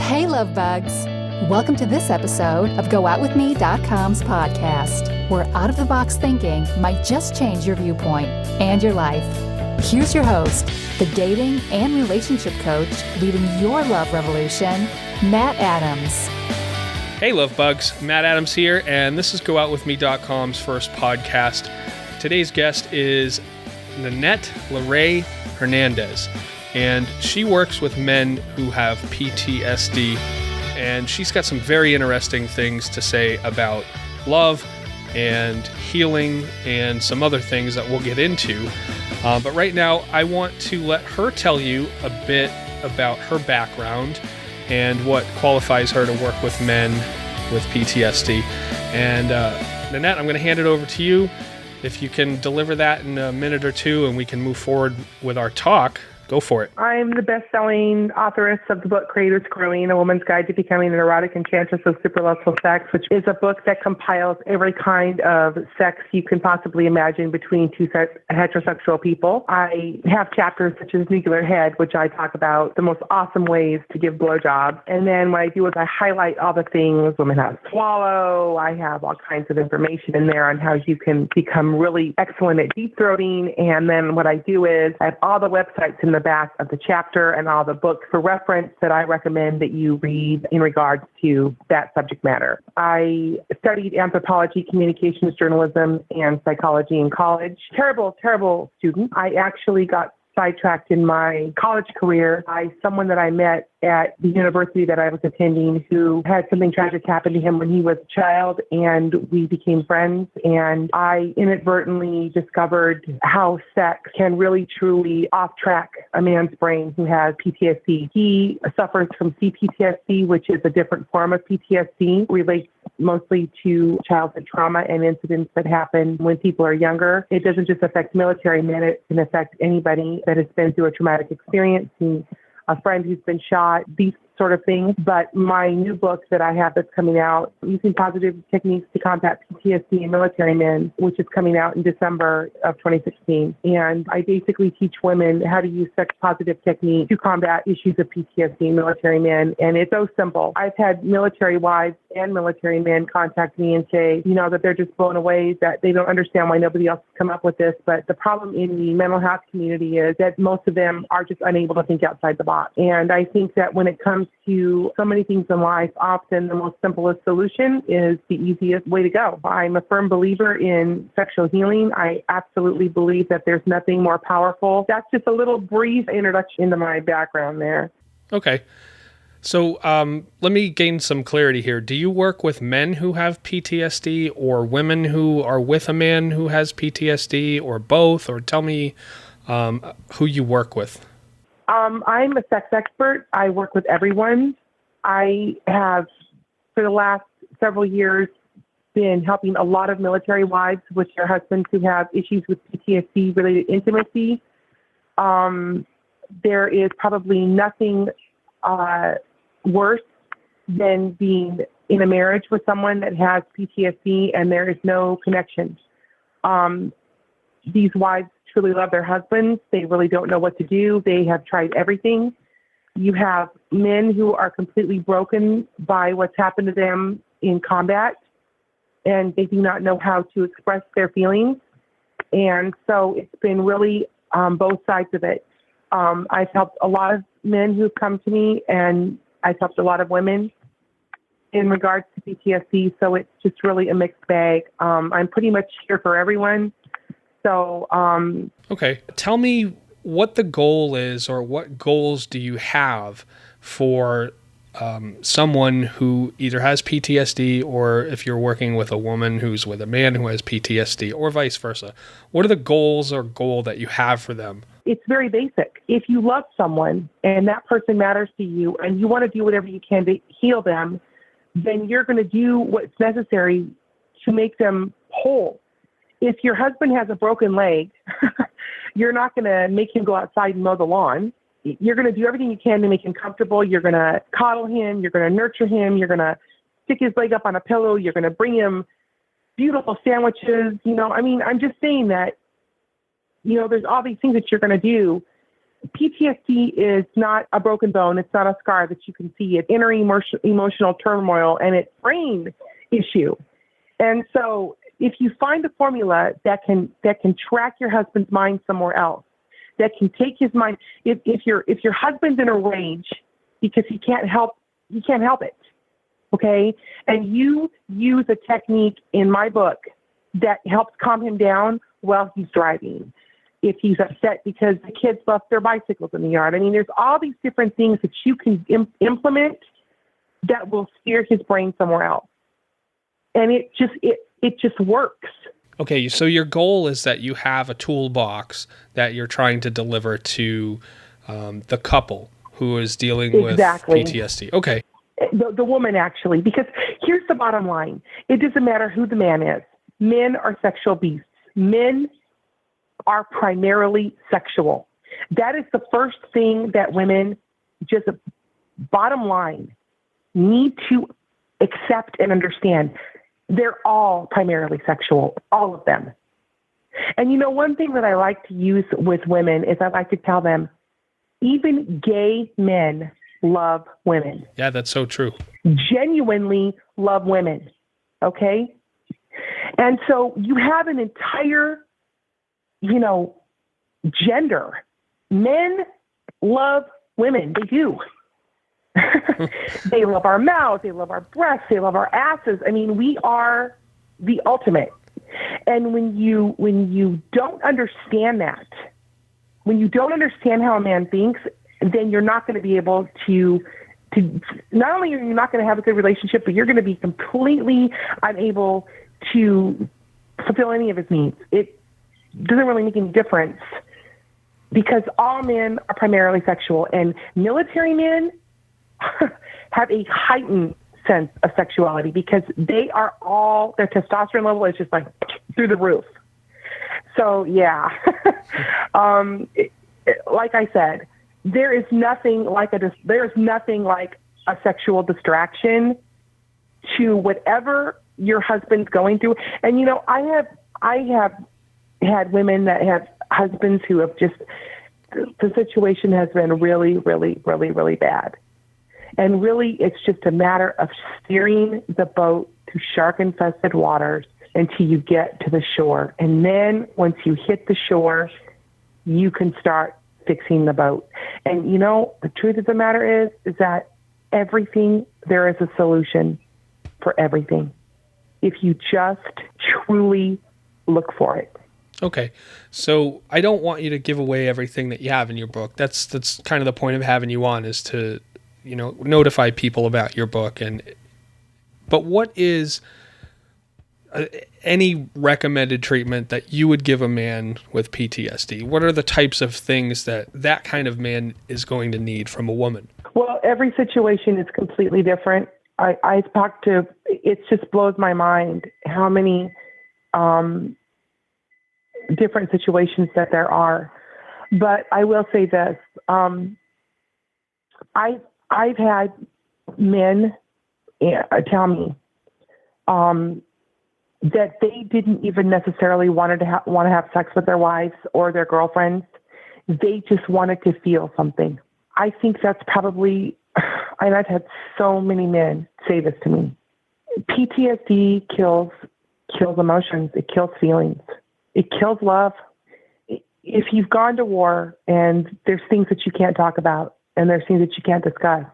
Hey, love bugs. Welcome to this episode of GoOutWithMe.com's podcast, where out-of-the-box thinking might just change your viewpoint and your life. Here's your host, the dating and relationship coach leading your love revolution, Matt Adams. Hey, love bugs. Matt Adams here, and this is GoOutWithMe.com's first podcast. Today's guest is Nannette LaRee Hernandez, and she works with men who have PTSD, and she's got some very interesting things to say about love and healing and some other things that we'll get into. But right now, I want to let her tell you a bit about her background and what qualifies her to work with men with PTSD. And Nannette, I'm going to hand it over to you. If you can deliver that in a minute or two and we can move forward with our talk, go for it. I'm the best-selling authoress of the book Creator Screwing, A Woman's Guide to Becoming an Erotic Enchantress of Superlustful Sex, which is a book that compiles every kind of sex you can possibly imagine between two heterosexual people. I have chapters such as Nuclear Head, which I talk about the most awesome ways to give blowjobs. And then what I do is I highlight all the things women have to swallow. I have all kinds of information in there on how you can become really excellent at deep throating. And then what I do is I have all the websites in the back of the chapter and all the books for reference that I recommend that you read in regards to that subject matter. I studied anthropology, communications, journalism, and psychology in college. Terrible student. I actually got sidetracked in my college career by someone that I met at the university that I was attending who had something tragic happen to him when he was a child, and we became friends, and I inadvertently discovered how sex can really truly off-track a man's brain who has PTSD. He suffers from CPTSD, which is a different form of PTSD, relates mostly to childhood trauma and incidents that happen when people are younger. It doesn't just affect military men, it can affect anybody that has been through a traumatic experience, a friend who's been shot, these sort of things. But my new book that I have that's coming out, Using Positive Techniques to Combat PTSD in Military Men, which is coming out in December of 2016. And I basically teach women how to use sex positive techniques to combat issues of PTSD in military men. And it's so simple. I've had military wives and military men contact me and say, that they're just blown away, that they don't understand why nobody else has come up with this. But the problem in the mental health community is that most of them are just unable to think outside the box. And I think that when it comes to so many things in life, often the most simplest solution is the easiest way to go. I'm a firm believer in sexual healing. I absolutely believe that there's nothing more powerful. That's just a little brief introduction into my background there. Okay. So let me gain some clarity here. Do you work with men who have PTSD or women who are with a man who has PTSD or both? Or tell me who you work with. I'm a sex expert. I work with everyone. I have, for the last several years, been helping a lot of military wives with their husbands who have issues with PTSD-related intimacy. There is probably nothing worse than being in a marriage with someone that has PTSD and there is no connection. These wives truly love their husbands. They really don't know what to do. They have tried everything. You have men who are completely broken by what's happened to them in combat, and they do not know how to express their feelings. And so it's been really both sides of it. I've helped a lot of men who've come to me, and I've helped a lot of women in regards to PTSD. So it's just really a mixed bag. I'm pretty much here for everyone. So, okay. Tell me what the goal is, or what goals do you have for someone who either has PTSD, or if you're working with a woman who's with a man who has PTSD, or vice versa. What are the goals or goal that you have for them? It's very basic. If you love someone and that person matters to you and you want to do whatever you can to heal them, then you're going to do what's necessary to make them whole. If your husband has a broken leg, you're not going to make him go outside and mow the lawn. You're going to do everything you can to make him comfortable. You're going to coddle him. You're going to nurture him. You're going to stick his leg up on a pillow. You're going to bring him beautiful sandwiches. I'm just saying that, there's all these things that you're going to do PTSD is not a broken bone. It's not a scar that you can see. It's inner emotional turmoil, and it's brain issue. And so if you find a formula that can track your husband's mind somewhere else, that can take his mind, if your husband's in a rage because he can't help it, okay? And you use a technique in my book that helps calm him down while he's driving. If he's upset because the kids left their bicycles in the yard. I mean, there's all these different things that you can implement that will steer his brain somewhere else. And it just works. Okay, so your goal is that you have a toolbox that you're trying to deliver to the couple who is dealing with PTSD. Okay. The woman, actually, because here's the bottom line. It doesn't matter who the man is. Men are sexual beasts. Men are primarily sexual. That is the first thing that women, just bottom line, need to accept and understand. They're all primarily sexual, all of them. And one thing that I like to use with women is I like to tell them, even gay men love women. Yeah, that's so true. Genuinely love women, okay? And so you have an entire, gender. Men love women. They do. They love our mouths. They love our breasts. They love our asses. I mean, we are the ultimate. And when you don't understand that, when you don't understand how a man thinks, then you're not going to be able to not only are you not going to have a good relationship, but you're going to be completely unable to fulfill any of his needs. It doesn't really make any difference because all men are primarily sexual, and military men have a heightened sense of sexuality because they are all, their testosterone level is just like through the roof. So yeah, like I said, there is nothing like a sexual distraction to whatever your husband's going through. And I have had women that have husbands who have just, the situation has been really, really, really, really bad. And really, it's just a matter of steering the boat to shark-infested waters until you get to the shore. And then once you hit the shore, you can start fixing the boat. And the truth of the matter is that everything, there is a solution for everything if you just truly look for it. Okay. So I don't want you to give away everything that you have in your book. That's kind of the point of having you on, is to, notify people about your book. But what is any recommended treatment that you would give a man with PTSD? What are the types of things that kind of man is going to need from a woman? Well, every situation is completely different. I talked to, it just blows my mind how many different situations that there are. But I will say this, I've had men tell me that they didn't even necessarily want to have sex with their wives or their girlfriends. They just wanted to feel something. I think that's probably, and I've had so many men say this to me. PTSD kills emotions. It kills feelings. It kills love. If you've gone to war and there's things that you can't talk about and there's things that you can't discuss,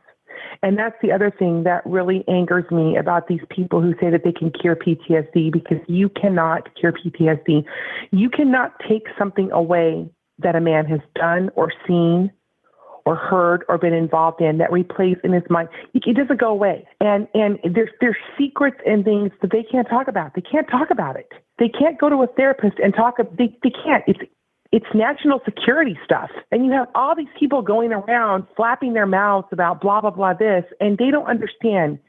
and that's the other thing that really angers me about these people who say that they can cure PTSD, because you cannot cure PTSD. You cannot take something away that a man has done or seen or heard or been involved in that replays in his mind. It doesn't go away. And there's secrets and things that they can't talk about. They can't talk about it. They can't go to a therapist and talk. They can't. It's national security stuff. And you have all these people going around flapping their mouths about blah, blah, blah this, and they don't understand.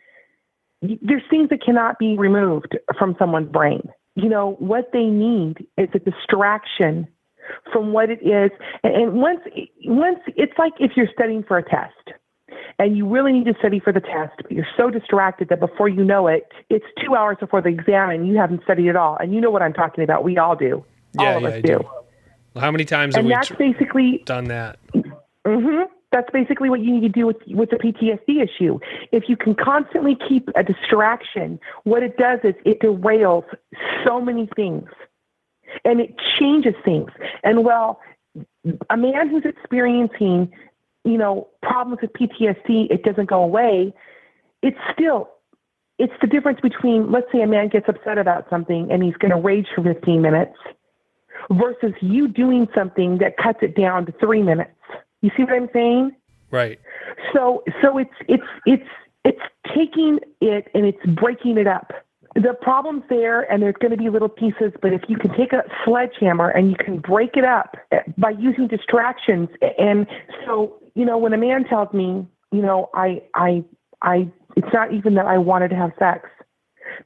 There's things that cannot be removed from someone's brain. What they need is a distraction from what it is. And once it's like if you're studying for a test and you really need to study for the test, but you're so distracted that before you know it, it's 2 hours before the exam and you haven't studied at all. And you know what I'm talking about. We all do. All of us do. Well, how many times have we basically done that? That's basically what you need to do with the PTSD issue. If you can constantly keep a distraction, what it does is it derails so many things and it changes things. And well, a man who's experiencing, problems with PTSD, it doesn't go away. It's the difference between, let's say a man gets upset about something and he's going to rage for 15 minutes versus you doing something that cuts it down to 3 minutes. You see what I'm saying? Right. So it's taking it and it's breaking it up. The problem's there, and there's going to be little pieces, but if you can take a sledgehammer and you can break it up by using distractions, and so, when a man tells me, it's not even that I wanted to have sex.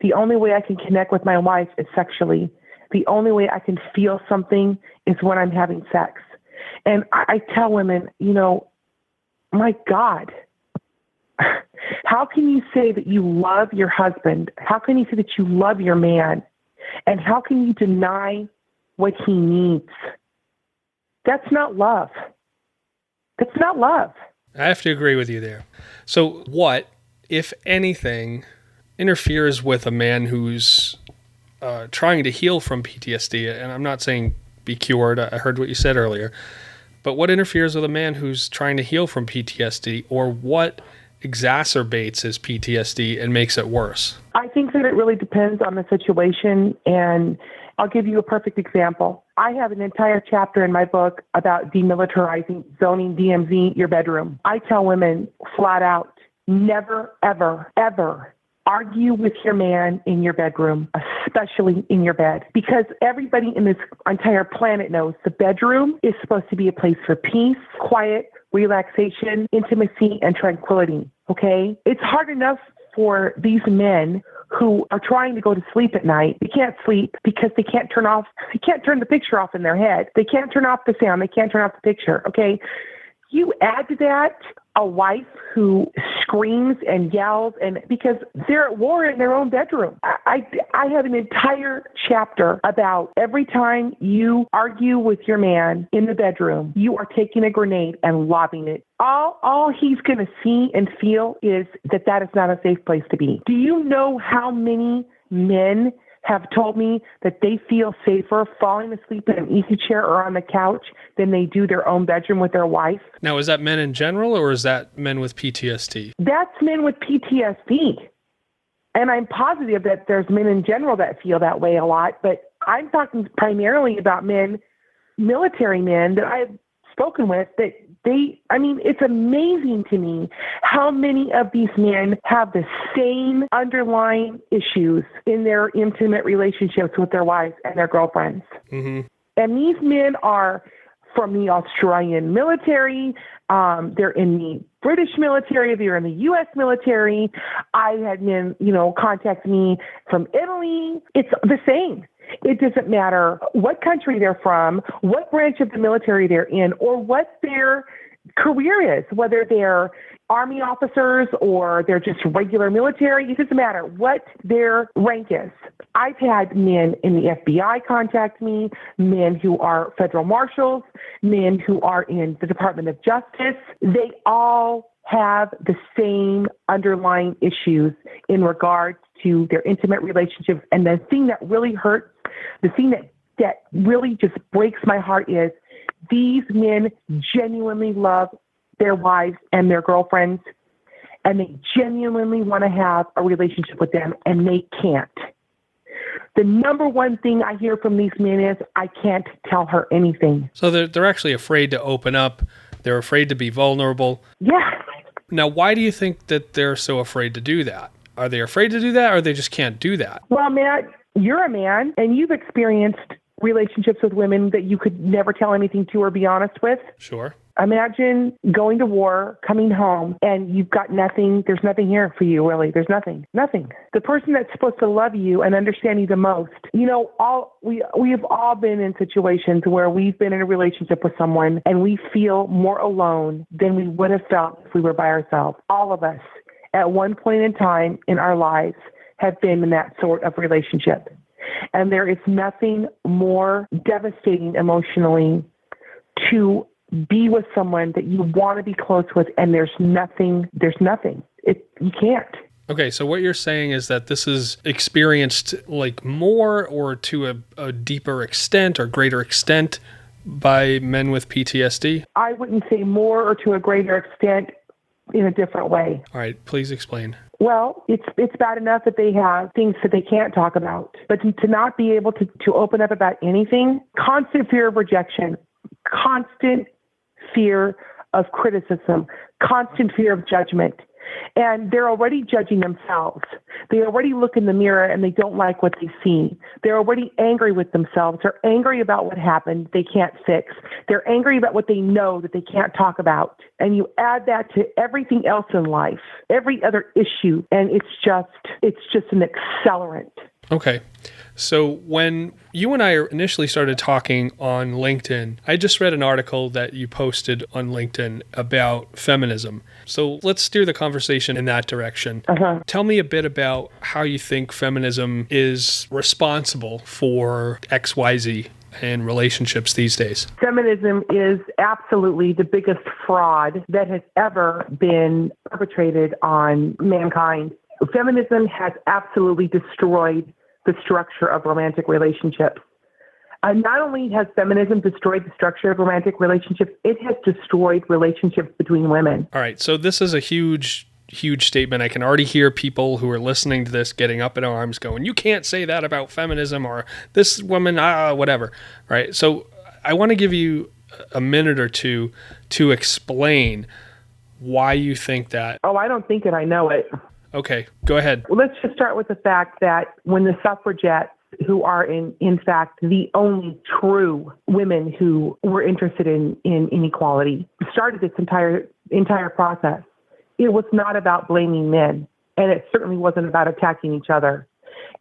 The only way I can connect with my wife is sexually. The only way I can feel something is when I'm having sex. And I tell women, my God, how can you say that you love your husband? How can you say that you love your man? And how can you deny what he needs? That's not love. That's not love. I have to agree with you there. So what, if anything, interferes with a man who's trying to heal from PTSD? And I'm not saying be cured. I heard what you said earlier. But what interferes with a man who's trying to heal from PTSD, or what exacerbates his PTSD and makes it worse? I think that it really depends on the situation, and I'll give you a perfect example. I have an entire chapter in my book about demilitarizing, zoning DMZ your bedroom. I tell women flat out, never, ever, ever argue with your man in your bedroom, especially in your bed, because everybody in this entire planet knows the bedroom is supposed to be a place for peace, quiet, relaxation, intimacy, and tranquility, okay? It's hard enough for these men who are trying to go to sleep at night. They can't sleep because they can't turn the picture off in their head. They can't turn off the sound. They can't turn off the picture, okay? You add to that a wife who screams and yells, and because they're at war in their own bedroom. I have an entire chapter about every time you argue with your man in the bedroom, you are taking a grenade and lobbing it. All he's going to see and feel is that is not a safe place to be. Do you know how many men have told me that they feel safer falling asleep in an easy chair or on the couch than they do their own bedroom with their wife? Now, is that men in general, or is that men with PTSD? That's men with PTSD. And I'm positive that there's men in general that feel that way a lot, but I'm talking primarily about men, military men that I've spoken with, that it's amazing to me how many of these men have the same underlying issues in their intimate relationships with their wives and their girlfriends. Mm-hmm. And these men are from the Australian military. They're in the British military. They're in the U.S. military. I had men, contact me from Italy. It's the same. It doesn't matter what country they're from, what branch of the military they're in, or what their career is, whether they're Army officers or they're just regular military. It doesn't matter what their rank is. I've had men in the FBI contact me, men who are federal marshals, men who are in the Department of Justice. They all have the same underlying issues in regards to their intimate relationships. And the thing that really hurts, the thing that really just breaks my heart is these men genuinely love their wives and their girlfriends, and they genuinely want to have a relationship with them, and they can't. The number one thing I hear from these men is, I can't tell her anything. So they're actually afraid to open up. They're afraid to be vulnerable. Yeah. Now, why do you think that they're so afraid to do that? Are they afraid to do that, or they just can't do that? Well, Matt, you're a man, and you've experienced relationships with women that you could never tell anything to or be honest with. Sure. Imagine going to war, coming home, and you've got nothing. There's nothing here for you, really. There's nothing. The person that's supposed to love you and understand you the most. We have all been in situations where we've been in a relationship with someone and we feel more alone than we would have felt if we were by ourselves. All of us, at one point in time in our lives, have been in that sort of relationship. And there is nothing more devastating emotionally to be with someone that you want to be close with, and there's nothing. You can't. Okay, so what you're saying is that this is experienced like more or to a deeper extent or greater extent by men with PTSD? I wouldn't say more or to a greater extent, in a different way. All right, please explain. Well, it's bad enough that they have things that they can't talk about, but to not be able to open up about anything, constant fear of rejection, constant fear of criticism, constant fear of judgment. And they're already judging themselves. They already look in the mirror and they don't like what they see. They're already angry with themselves. They're angry about what happened they can't fix. They're angry about what they know that they can't talk about. And you add that to everything else in life, every other issue, and it's just an accelerant. Okay. So when you and I initially started talking on LinkedIn, I just read an article that you posted on LinkedIn about feminism. So let's steer the conversation in that direction. Tell me a bit about how you think feminism is responsible for XYZ in relationships these days. Feminism is absolutely the biggest fraud that has ever been perpetrated on mankind. Feminism has absolutely destroyed the structure of romantic relationships. Not only has feminism destroyed the structure of romantic relationships, it has destroyed relationships between women. All right, so this is a huge statement. I can already hear people who are listening to this getting up in arms going, you can't say that about feminism, or this woman, whatever, right? So I want to give you a minute or two to explain why you think that. Oh, I don't think it. I know it. Okay, go ahead. Well, let's just start with the fact that when the suffragettes, who are in fact the only true women who were interested in inequality, started this entire process, it was not about blaming men, and it certainly wasn't about attacking each other.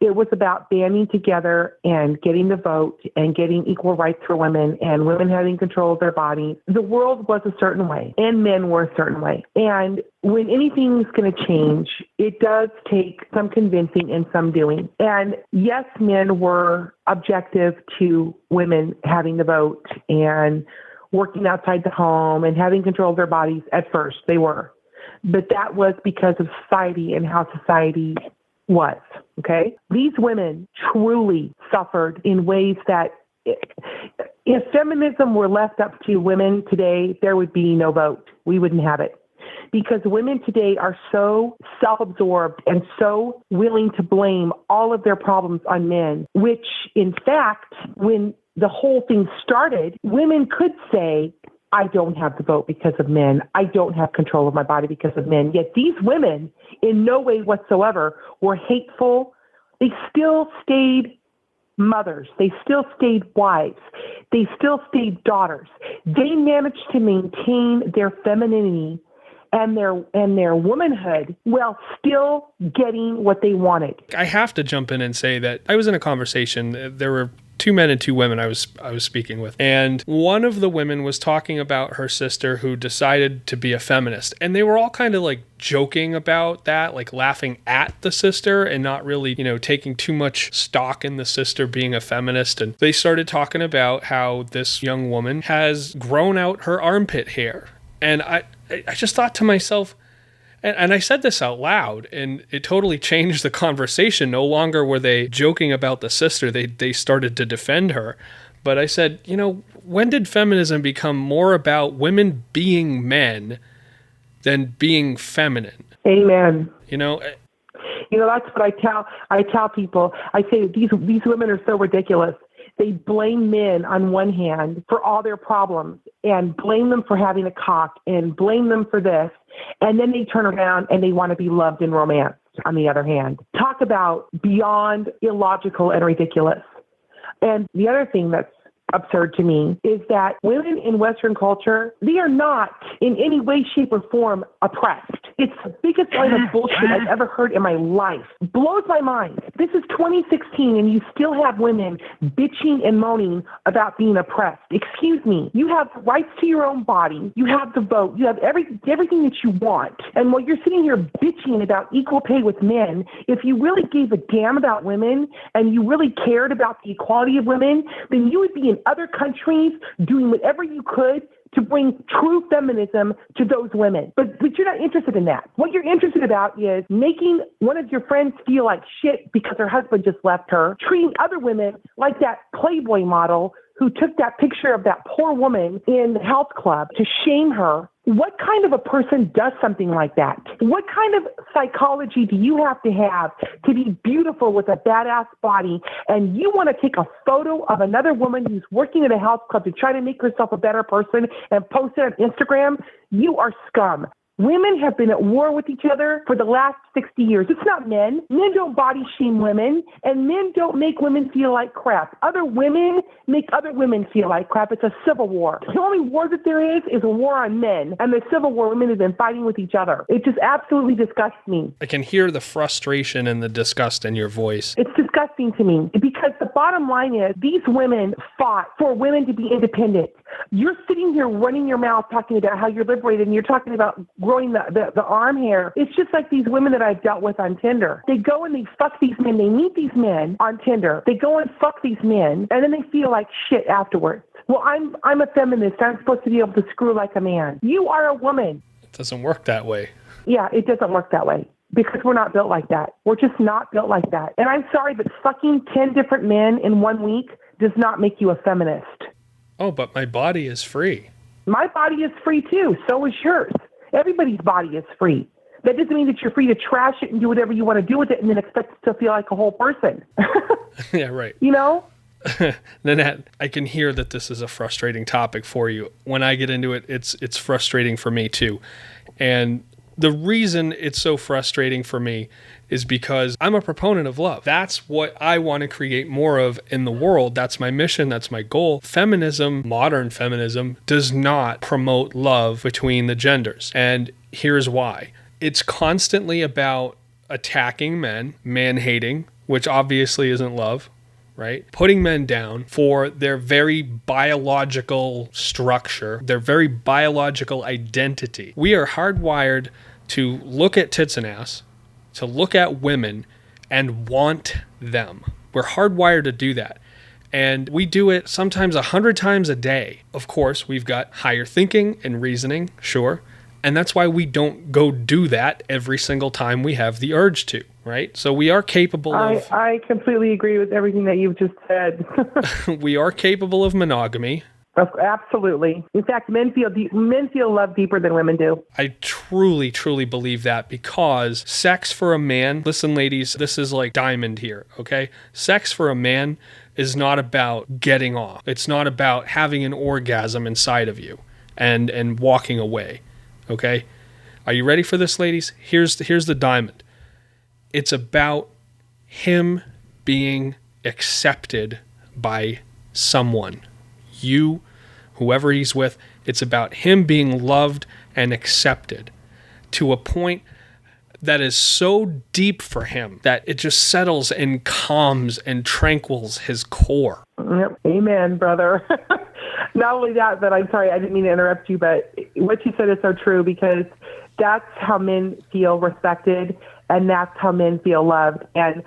It was about banding together and getting the vote and getting equal rights for women and women having control of their bodies. The world was a certain way and men were a certain way. And when anything's going to change, it does take some convincing and some doing. And yes, men were objective to women having the vote and working outside the home and having control of their bodies at first. They were. But that was because of society and how society was, okay? These women truly suffered in ways that if feminism were left up to women today, there would be no vote. We wouldn't have it. Because women today are so self-absorbed and so willing to blame all of their problems on men, which in fact, when the whole thing started, women could say, I don't have the vote because of men. I don't have control of my body because of men. Yet these women, in no way whatsoever, were hateful. They still stayed mothers. They still stayed wives. They still stayed daughters. They managed to maintain their femininity and their womanhood while still getting what they wanted. I have to jump in and say that I was in a conversation. There were 2 men and 2 women I was speaking with. And one of the women was talking about her sister who decided to be a feminist. And they were all kind of like joking about that, like laughing at the sister and not really, taking too much stock in the sister being a feminist. And they started talking about how this young woman has grown out her armpit hair. And I just thought to myself, and I said this out loud, and it totally changed the conversation. No longer were they joking about the sister. They started to defend her. But I said, when did feminism become more about women being men than being feminine? Amen. That's what I tell people. I say these women are so ridiculous. They blame men on one hand for all their problems and blame them for having a cock and blame them for this. And then they turn around and they want to be loved in romance on the other hand. Talk about beyond illogical and ridiculous. And the other thing that's absurd to me is that women in Western culture, they are not in any way, shape, or form oppressed. It's the biggest line of bullshit I've ever heard in my life. Blows my mind. This is 2016 and you still have women bitching and moaning about being oppressed. Excuse me. You have rights to your own body. You have the vote. You have everything that you want. And while you're sitting here bitching about equal pay with men, if you really gave a damn about women and you really cared about the equality of women, then you would be in other countries doing whatever you could to bring true feminism to those women. But you're not interested in that. What you're interested about is making one of your friends feel like shit because her husband just left her, treating other women like that Playboy model who took that picture of that poor woman in the health club to shame her. What kind of a person does something like that? What kind of psychology do you have to be beautiful with a badass body, and you want to take a photo of another woman who's working at a health club to try to make herself a better person and post it on Instagram? You are scum. Women have been at war with each other for the last 60 years. It's not men. Men don't body shame women, and men don't make women feel like crap. Other women make other women feel like crap. It's a civil war. The only war that there is a war on men, and the civil war women have been fighting with each other. It just absolutely disgusts me. I can hear the frustration and the disgust in your voice. It's disgusting to me because the bottom line is these women fought for women to be independent. You're sitting here running your mouth talking about how you're liberated, and you're talking about growing the arm hair. It's just like these women that I've dealt with on Tinder. They go and they fuck these men. They meet these men on Tinder. They go and fuck these men, and then they feel like shit afterwards. Well, I'm a feminist. I'm supposed to be able to screw like a man. You are a woman. It doesn't work that way. Yeah, it doesn't work that way. Because we're not built like that. We're just not built like that. And I'm sorry, but fucking 10 different men in 1 week does not make you a feminist. Oh, but my body is free. My body is free too. So is yours. Everybody's body is free. That doesn't mean that you're free to trash it and do whatever you want to do with it and then expect it to feel like a whole person. Yeah, right. You know? Nannette, I can hear that this is a frustrating topic for you. When I get into it, it's frustrating for me too. And the reason it's so frustrating for me is because I'm a proponent of love. That's what I want to create more of in the world. That's my mission. That's my goal. Feminism, modern feminism, does not promote love between the genders. And here's why. It's constantly about attacking men, man-hating, which obviously isn't love, right? Putting men down for their very biological structure, their very biological identity. We are hardwired to look at tits and ass, to look at women and want them. We're hardwired to do that. And we do it sometimes 100 times a day. Of course, we've got higher thinking and reasoning, sure. And that's why we don't go do that every single time we have the urge to, right? So we are capable of... I completely agree with everything that you've just said. We are capable of monogamy. Absolutely. In fact, men feel love deeper than women do. I truly, truly believe that because sex for a man, listen, ladies, this is like diamond here, okay? Sex for a man is not about getting off. It's not about having an orgasm inside of you and walking away, okay? Are you ready for this, ladies? Here's the diamond. It's about him being accepted by someone. You, whoever he's with, it's about him being loved and accepted to a point that is so deep for him that it just settles and calms and tranquils his core. Yep. Amen, brother. Not only that, but I'm sorry, I didn't mean to interrupt you, but what you said is so true because that's how men feel respected and that's how men feel loved. And,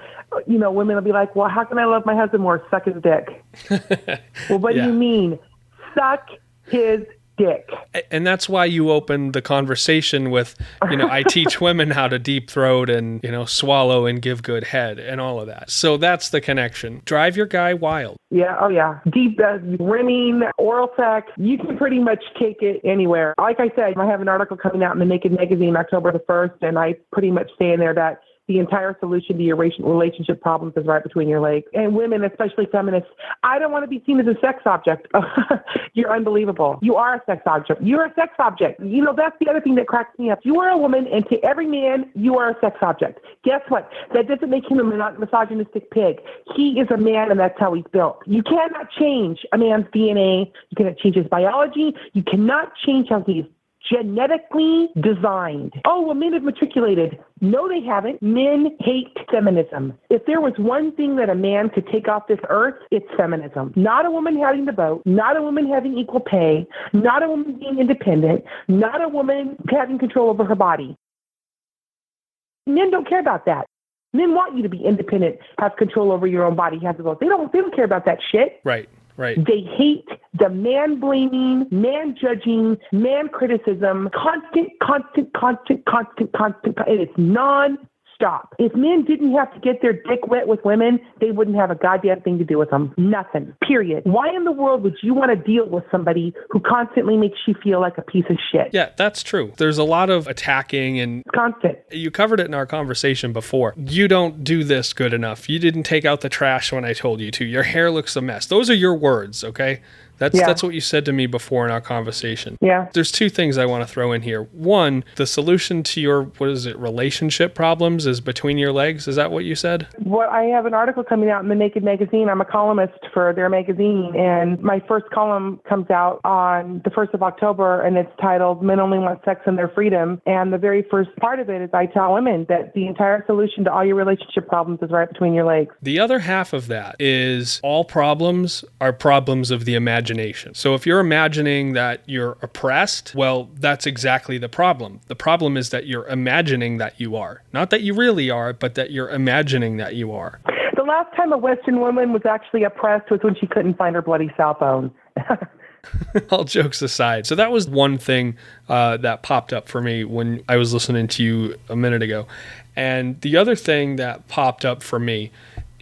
you know, women will be like, well, how can I love my husband more? Suck his dick. Well, what do you mean? Suck his dick. And that's why you opened the conversation with, you know, I teach women how to deep throat and, you know, swallow and give good head and all of that. So that's the connection. Drive your guy wild. Yeah. Oh, yeah. Deep rimming, oral sex. You can pretty much take it anywhere. Like I said, I have an article coming out in the Naked Magazine October the 1st, and I pretty much say in there that the entire solution to your relationship problems is right between your legs. And women, especially feminists, I don't want to be seen as a sex object. You're unbelievable. You are a sex object. You're a sex object. You know, that's the other thing that cracks me up. You are a woman, and to every man, you are a sex object. Guess what? That doesn't make him a misogynistic pig. He is a man, and that's how he's built. You cannot change a man's DNA. You cannot change his biology. You cannot change how he's genetically designed. Oh, well, men have matriculated. No, they haven't. Men hate feminism. If there was one thing that a man could take off this earth, it's feminism. Not a woman having the vote, not a woman having equal pay, not a woman being independent, not a woman having control over her body. Men don't care about that. Men want you to be independent, have control over your own body, have the vote. They don't care about that shit. Right. Right. They hate the man-blaming, man-judging, man-criticism, constant, and it's non-stop. If men didn't have to get their dick wet with women, they wouldn't have a goddamn thing to do with them. Nothing. Period. Why in the world would you want to deal with somebody who constantly makes you feel like a piece of shit? Yeah, that's true. There's a lot of attacking and Constant. you covered it in our conversation before. You don't do this good enough. You didn't take out the trash when I told you to. Your hair looks a mess. Those are your words, okay? That's what you said to me before in our conversation. Yeah. There's two things I want to throw in here. One, the solution to your, relationship problems is between your legs. Is that what you said? Well, I have an article coming out in the Naked magazine. I'm a columnist for their magazine, and my first column comes out on the 1st of October, and it's titled Men Only Want Sex and Their Freedom. And the very first part of it is I tell women that the entire solution to all your relationship problems is right between your legs. The other half of that is all problems are problems of the imagination. So if you're imagining that you're oppressed, well, that's exactly the problem. The problem is that you're imagining that you are. Not that you really are, but that you're imagining that you are. The last time a Western woman was actually oppressed was when she couldn't find her bloody cell phone. All jokes aside. So that was one thing that popped up for me when I was listening to you a minute ago. And the other thing that popped up for me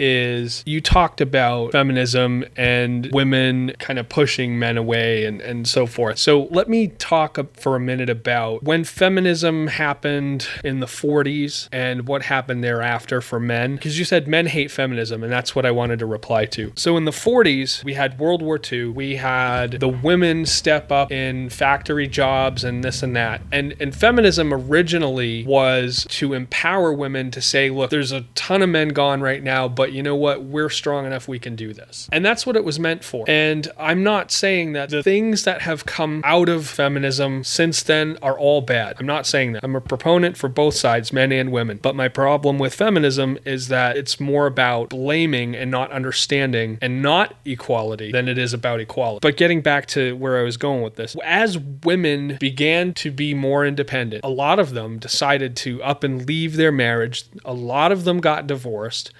is you talked about feminism and women kind of pushing men away and so forth. So let me talk for a minute about when feminism happened in the 40s and what happened thereafter for men, because you said men hate feminism, and that's what I wanted to reply to. So in the 40s, we had World War II, we had the women step up in factory jobs and this and that. And feminism originally was to empower women to say, look, there's a ton of men gone right now, but you know what? We're strong enough, we can do this. And that's what it was meant for. And I'm not saying that the things that have come out of feminism since then are all bad. I'm not saying that. I'm a proponent for both sides, men and women. But my problem with feminism is that it's more about blaming and not understanding and not equality than it is about equality. But getting back to where I was going with this, as women began to be more independent, a lot of them decided to up and leave their marriage. A lot of them got divorced.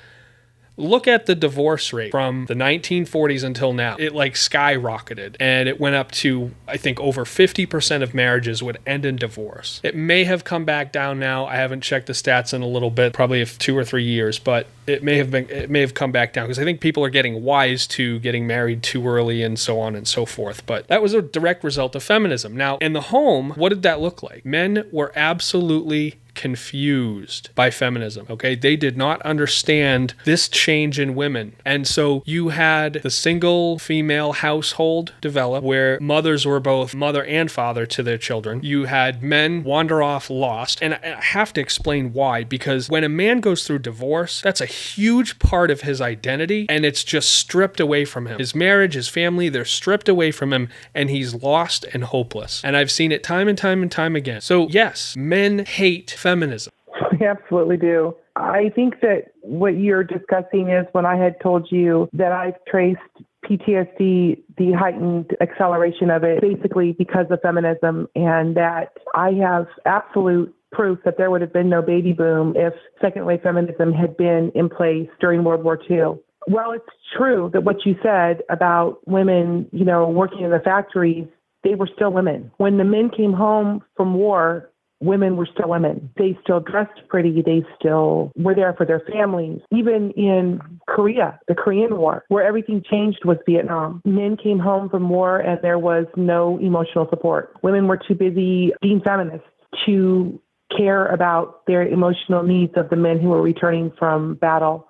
Look at the divorce rate from the 1940s until now. It skyrocketed, and it went up to, I think, over 50% of marriages would end in divorce. It may have come back down now. I haven't checked the stats in a little bit, probably 2 or 3 years, but it may have come back down because I think people are getting wise to getting married too early and so on and so forth. But that was a direct result of feminism. Now, in the home, what did that look like? Men were absolutely confused by feminism, okay? They did not understand this change in women. And so you had the single female household develop where mothers were both mother and father to their children. You had men wander off lost. And I have to explain why, because when a man goes through divorce, that's a huge part of his identity, and it's just stripped away from him. His marriage, his family, they're stripped away from him, and he's lost and hopeless. And I've seen it time and time and time again. So yes, men hate feminism. We absolutely do. I think that what you're discussing is when I had told you that I've traced PTSD, the heightened acceleration of it, basically because of feminism, and that I have absolute proof that there would have been no baby boom if second wave feminism had been in place during World War II. Well, it's true that what you said about women, working in the factories, they were still women. When the men came home from war, women were still women. They still dressed pretty. They still were there for their families. Even in Korea, the Korean War, where everything changed was Vietnam. Men came home from war and there was no emotional support. Women were too busy being feminists to care about their emotional needs of the men who were returning from battle.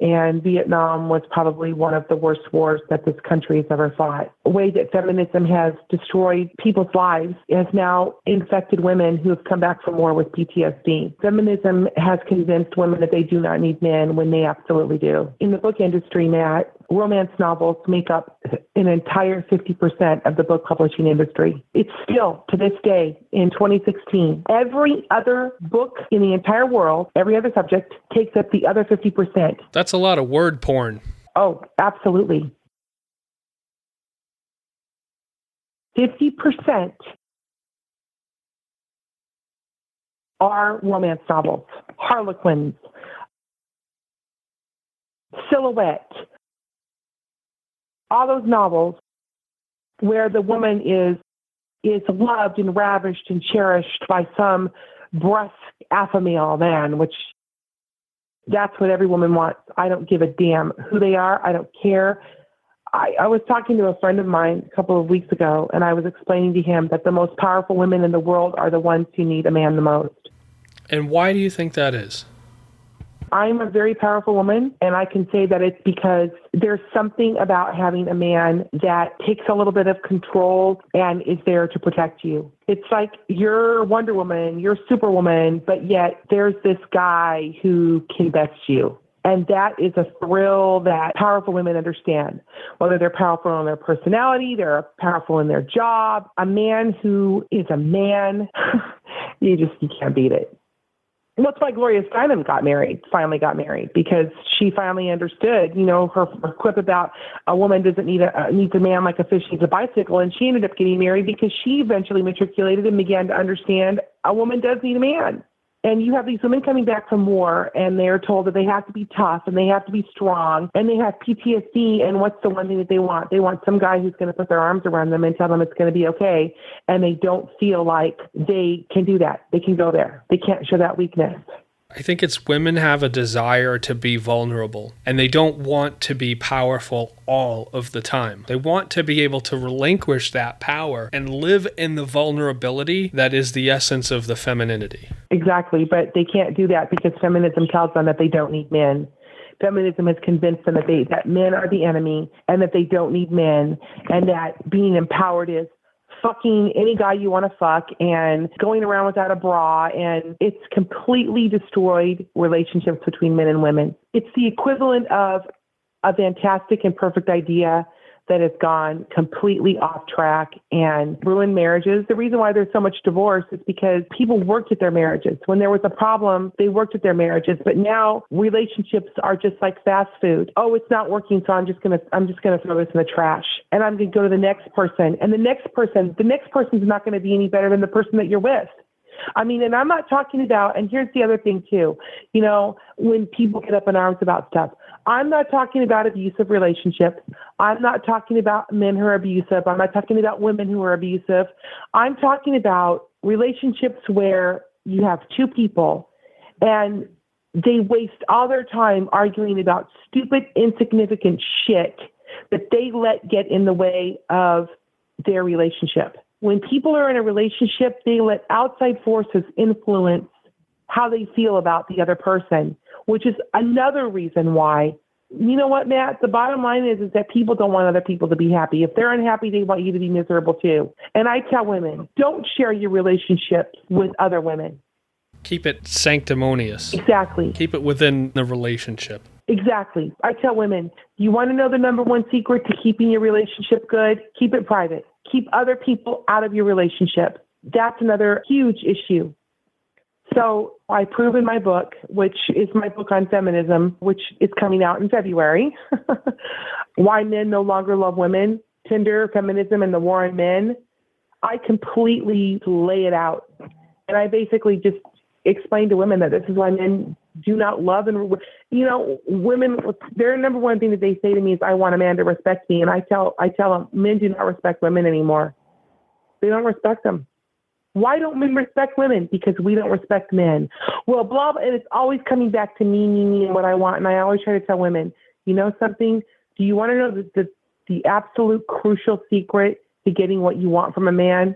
And Vietnam was probably one of the worst wars that this country has ever fought. A way that feminism has destroyed people's lives has now infected women who have come back from war with PTSD. Feminism has convinced women that they do not need men when they absolutely do. In the book industry, Matt, romance novels make up an entire 50% of the book publishing industry. It's still, to this day, in 2016, every other book in the entire world, every other subject, takes up the other 50%. That's a lot of word porn. Oh, absolutely. 50% are romance novels, Harlequins, Silhouette, all those novels where the woman is loved and ravished and cherished by some brusque alpha male man, which that's what every woman wants. I don't give a damn who they are. I don't care. I was talking to a friend of mine a couple of weeks ago, and I was explaining to him that the most powerful women in the world are the ones who need a man the most. And why do you think that is? I'm a very powerful woman, and I can say that it's because there's something about having a man that takes a little bit of control and is there to protect you. It's like you're Wonder Woman, you're Superwoman, but yet there's this guy who can best you. And that is a thrill that powerful women understand. Whether they're powerful in their personality, they're powerful in their job. A man who is a man, you can't beat it. And that's why Gloria Steinem finally got married, because she finally understood, her quip about a woman doesn't needs a man like a fish needs a bicycle. And she ended up getting married because she eventually matriculated and began to understand a woman does need a man. And you have these women coming back from war, and they're told that they have to be tough and they have to be strong, and they have PTSD. And what's the one thing that they want? They want some guy who's going to put their arms around them and tell them it's going to be okay. And they don't feel like they can do that. They can go there. They can't show that weakness. I think it's women have a desire to be vulnerable, and they don't want to be powerful all of the time. They want to be able to relinquish that power and live in the vulnerability that is the essence of the femininity. Exactly, but they can't do that because feminism tells them that they don't need men. Feminism has convinced them that men are the enemy and that they don't need men, and that being empowered is fucking any guy you want to fuck and going around without a bra, and it's completely destroyed relationships between men and women. It's the equivalent of a fantastic and perfect idea that has gone completely off track and ruined marriages. The reason why there's so much divorce is because people worked at their marriages. When there was a problem, they worked at their marriages. But now relationships are just like fast food. Oh, it's not working, so I'm just gonna throw this in the trash, and I'm gonna go to the next person, and the next person's not going to be any better than the person that you're with. I mean, and I'm not talking about, and here's the other thing too, when people get up in arms about stuff, I'm not talking about abusive relationships. I'm not talking about men who are abusive. I'm not talking about women who are abusive. I'm talking about relationships where you have two people and they waste all their time arguing about stupid, insignificant shit that they let get in the way of their relationship. When people are in a relationship, they let outside forces influence how they feel about the other person, which is another reason why, you know what, Matt, the bottom line is that people don't want other people to be happy. If they're unhappy, they want you to be miserable too. And I tell women, don't share your relationships with other women. Keep it sanctimonious. Exactly. Keep it within the relationship. Exactly. I tell women, you want to know the number one secret to keeping your relationship good? Keep it private. Keep other people out of your relationship. That's another huge issue. So I prove in my book, which is my book on feminism, which is coming out in February, Why Men No Longer Love Women, Tinder, Feminism, and the War on Men. I completely lay it out. And I basically just explain to women that this is why men do not love. And, women, their number one thing that they say to me is, I want a man to respect me. And I tell them, men do not respect women anymore. They don't respect them. Why don't men respect women? Because we don't respect men. Well, blah, blah, and it's always coming back to me, and what I want. And I always try to tell women, you know something? Do you want to know the absolute crucial secret to getting what you want from a man?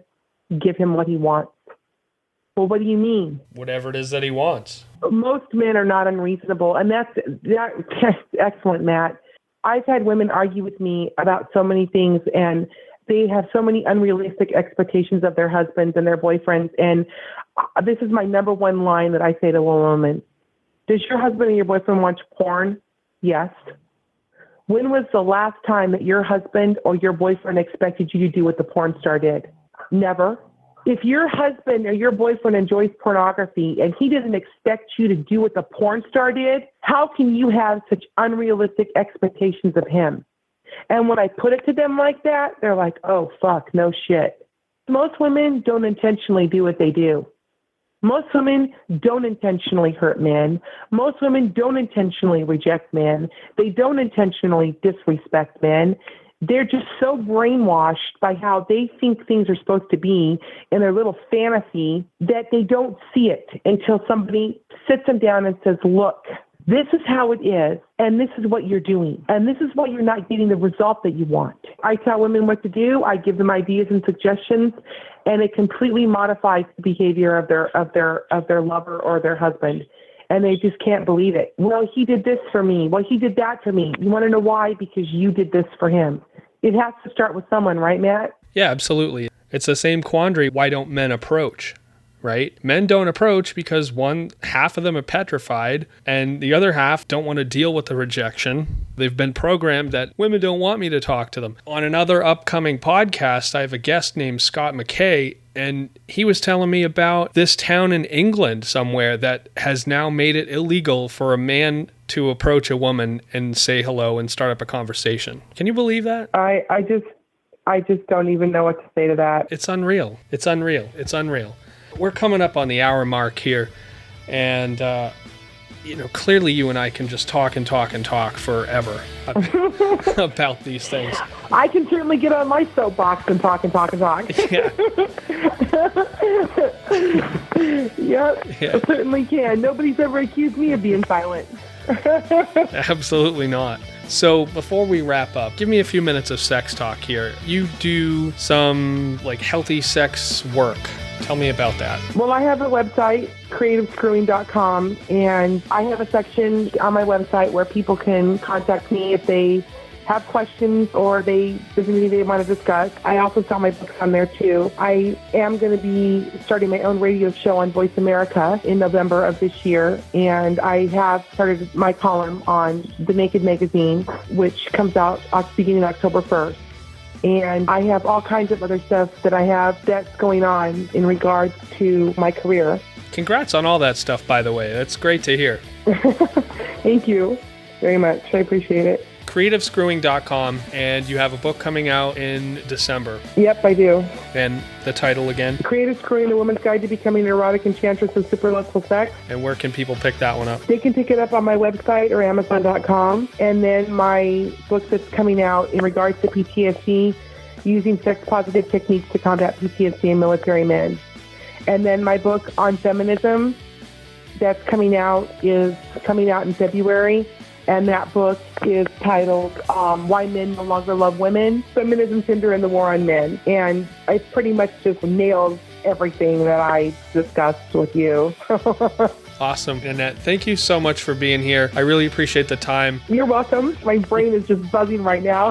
Give him what he wants. Well, what do you mean? Whatever it is that he wants. Most men are not unreasonable, and that's excellent, Matt. I've had women argue with me about so many things, and they have so many unrealistic expectations of their husbands and their boyfriends. And this is my number one line that I say to a woman. Does your husband and your boyfriend watch porn? Yes. When was the last time that your husband or your boyfriend expected you to do what the porn star did? Never. If your husband or your boyfriend enjoys pornography and he doesn't expect you to do what the porn star did, how can you have such unrealistic expectations of him? And when I put it to them like that, they're like, oh, fuck, no shit. Most women don't intentionally do what they do. Most women don't intentionally hurt men. Most women don't intentionally reject men. They don't intentionally disrespect men. they're just so brainwashed by how they think things are supposed to be in their little fantasy that they don't see it until somebody sits them down and says, look, this is how it is, and this is what you're doing, and this is why you're not getting the result that you want. I tell women what to do. I give them ideas and suggestions, and it completely modifies the behavior of their lover or their husband, and they just can't believe it. Well, he did this for me. Well, he did that for me. You want to know why? Because you did this for him. It has to start with someone, right, Matt? Yeah, absolutely. It's the same quandary. Why don't men approach? Right? Men don't approach because half of them are petrified and the other half don't want to deal with the rejection. They've been programmed that women don't want me to talk to them. On another upcoming podcast, I have a guest named Scott McKay, and he was telling me about this town in England somewhere that has now made it illegal for a man to approach a woman and say hello and start up a conversation. Can you believe that? I just don't even know what to say to that. It's unreal. It's unreal. It's unreal. We're coming up on the hour mark here, and clearly you and I can just talk and talk and talk forever about these things. I can certainly get on my soapbox and talk and talk and talk. Yeah. Yep, yeah. I certainly can. Nobody's ever accused me of being silent. Absolutely not. So before we wrap up, give me a few minutes of sex talk here. You do some healthy sex work. Tell me about that. Well, I have a website, creativescrewing.com, and I have a section on my website where people can contact me if they have questions or there's anything they want to discuss. I also sell my books on there too. I am going to be starting my own radio show on Voice America in November of this year, and I have started my column on The Naked Magazine, which comes out beginning October 1st. And I have all kinds of other stuff that's going on in regards to my career. Congrats on all that stuff, by the way. That's great to hear. Thank you very much. I appreciate it. creativescrewing.com, and you have a book coming out in December. Yep, I do. And the title again? Creative Screwing, A Woman's Guide to Becoming an Erotic Enchantress of Superlustful Sex. And where can people pick that one up? They can pick it up on my website or Amazon.com. And then my book that's coming out in regards to PTSD, using sex-positive techniques to combat PTSD in military men. And then my book on feminism that's coming out in February. And that book is titled Why Men No Longer Love Women, Feminism, Gender, and the War on Men. And I pretty much just nailed everything that I discussed with you. Awesome. Nannette, thank you so much for being here. I really appreciate the time. You're welcome. My brain is just buzzing right now.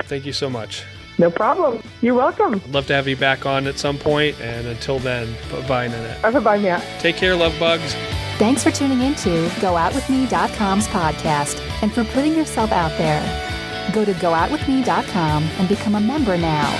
Thank you so much. No problem. You're welcome. I'd love to have you back on at some point. And until then, bye-bye, Nannette. Bye-bye, Matt. Take care, love bugs. Thanks for tuning into GoOutWithMe.com's podcast and for putting yourself out there. Go to GoOutWithMe.com and become a member now.